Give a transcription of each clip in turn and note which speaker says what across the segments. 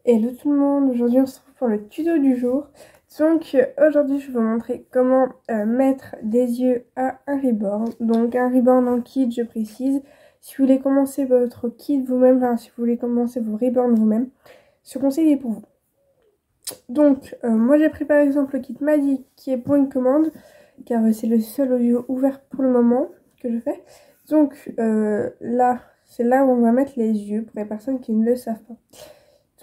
Speaker 1: Hello tout le monde, aujourd'hui on se retrouve pour le tuto du jour. Donc aujourd'hui je vais vous montrer comment mettre des yeux à un reborn. Donc un reborn en kit, je précise. Si vous voulez commencer votre kit vous-même, enfin si vous voulez commencer vos reborns vous-même, ce conseil est pour vous. Donc moi j'ai pris par exemple le kit Madi qui est pour une commande, car c'est le seul audio ouvert pour le moment que je fais. Donc là, c'est là où on va mettre les yeux pour les personnes qui ne le savent pas.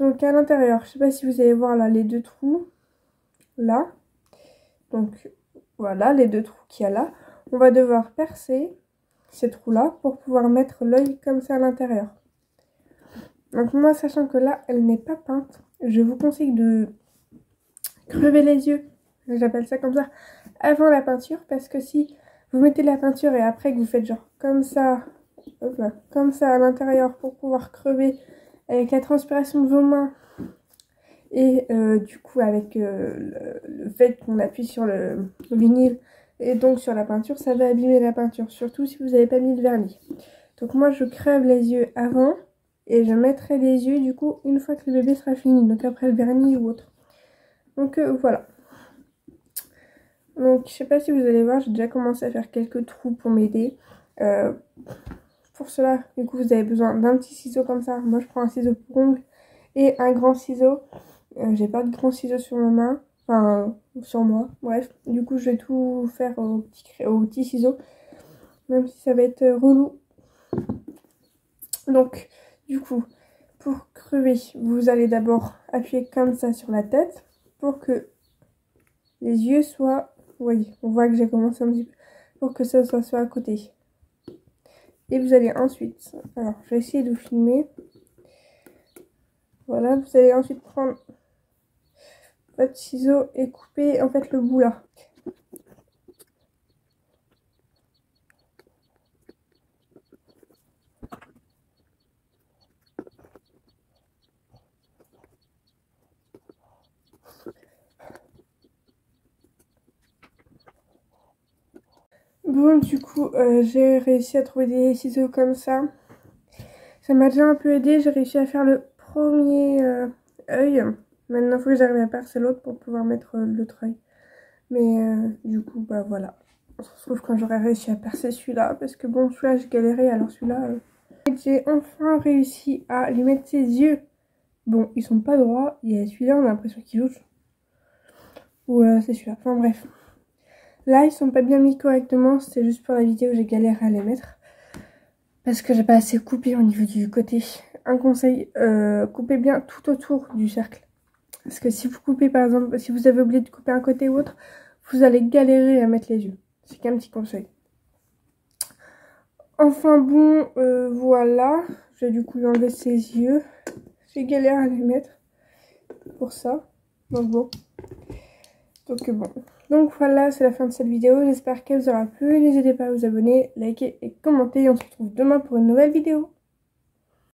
Speaker 1: Donc à l'intérieur, je sais pas si vous allez voir là les deux trous, là. Donc voilà les deux trous qu'il y a là. On va devoir percer ces trous-là pour pouvoir mettre l'œil comme ça à l'intérieur. Donc moi, sachant que là, elle n'est pas peinte, je vous conseille de crever les yeux, j'appelle ça comme ça, avant la peinture, parce que si vous mettez la peinture et après que vous faites genre comme ça, hop là, comme ça à l'intérieur pour pouvoir crever avec la transpiration de vos mains, et du coup avec le fait qu'on appuie sur le vinyle et donc sur la peinture, ça va abîmer la peinture, surtout si vous n'avez pas mis de vernis. Donc moi je crève les yeux avant et je mettrai les yeux du coup une fois que le bébé sera fini, donc après le vernis ou autre. Donc voilà. Donc je sais pas si vous allez voir, j'ai déjà commencé à faire quelques trous pour m'aider. Pour cela, du coup vous avez besoin d'un petit ciseau comme ça. Moi je prends un ciseau pour ongles et un grand ciseau. J'ai pas de grands ciseaux sur ma main, enfin sur moi, bref. Du coup je vais tout faire au petit ciseau, même si ça va être relou. Donc du coup, pour crever, vous allez d'abord appuyer comme ça sur la tête pour que les yeux soient, vous voyez, on voit que j'ai commencé un petit peu, pour que ça soit à côté. Et vous allez ensuite, alors je vais essayer de vous filmer. Voilà, vous allez ensuite prendre votre ciseau et couper en fait le bout là. Bon, du coup, j'ai réussi à trouver des ciseaux comme ça. Ça m'a déjà un peu aidé. J'ai réussi à faire le premier œil. Maintenant, il faut que j'arrive à percer l'autre pour pouvoir mettre l'autre œil. Mais du coup, bah voilà. On se retrouve quand j'aurai réussi à percer celui-là. Parce que bon, celui-là, j'ai galéré. Alors celui-là, j'ai enfin réussi à lui mettre ses yeux. Bon, ils sont pas droits. Il y a celui-là, on a l'impression qu'il louche. Ou c'est celui-là. Enfin bref. Là, ils sont pas bien mis correctement. C'était juste pour la vidéo, j'ai galéré à les mettre. Parce que j'ai pas assez coupé au niveau du côté. Un conseil, coupez bien tout autour du cercle. Parce que si vous coupez par exemple, si vous avez oublié de couper un côté ou autre, vous allez galérer à mettre les yeux. C'est qu'un petit conseil. Enfin bon, voilà. Je vais du coup lui enlever ses yeux. J'ai galéré à les mettre pour ça. Donc bon. Donc voilà, c'est la fin de cette vidéo. J'espère qu'elle vous aura plu. N'hésitez pas à vous abonner, liker et commenter. On se retrouve demain pour une nouvelle vidéo.